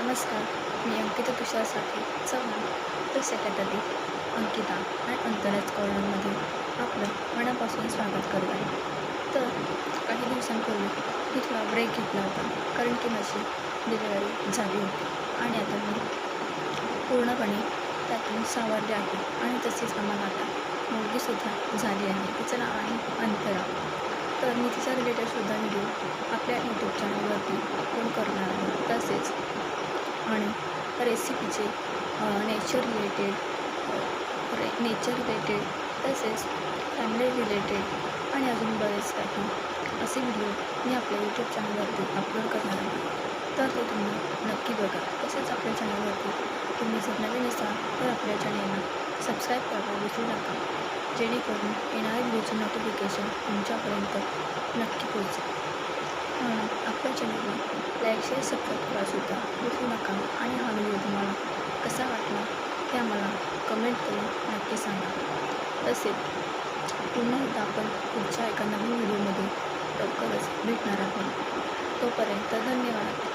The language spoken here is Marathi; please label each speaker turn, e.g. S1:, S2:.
S1: नमस्कार. मी अंकिता तुषार साठे चव्हाण तर सेक्रेटरी अंकिता आणि अंतराज कॉर्नरमध्ये आपलं मनापासून स्वागत करत आहे. तर काही दिवसांपूर्वी मी थोडा ब्रेक घेतला होता, कारण की माझी डिलिव्हरी झाली होती आणि आता मी पूर्णपणे त्यातून सावरले आहे आणि तसेच आम्हाला आता मुलगीसुद्धा झाली आहे. तिचं नाव आहे अंतरा. तर मी तिच्या रिलेटेडसुद्धा व्हिडिओ आपल्या यूट्यूब चॅनलवरती अपलोड करणार आहे. तसेच आणि रेसिपीचे नेचर रिलेटेड तसेच फॅमिली रिलेटेड आणि अजून बरेच काही असे व्हिडिओ मी आपल्या यूट्यूब चॅनलवरती अपलोड करणार आहे. तर ते तुम्ही नक्की बघा. तसेच आपल्या चॅनलवरती तुम्ही जर नवीन असाल तर आपल्या चॅनलला सबस्क्राईब करायला विसरू नका, जेणेकरून येणाऱ्या व्हिडिओचे नोटिफिकेशन तुमच्यापर्यंत नक्की पोहोचेल. आपल्या चॅनलला लाईक शेअर सबस्क्राईब करायलासुद्धा विसरू नका आणि हा व्हिडिओ तुम्हाला कसा वाटला ते आम्हाला कमेंट करून नक्की सांगा. तसेच पुन्हा एकदा आपण पुढच्या एका नवीन व्हिडिओमध्ये लवकरच भेटणार आहोत. तोपर्यंत धन्यवाद.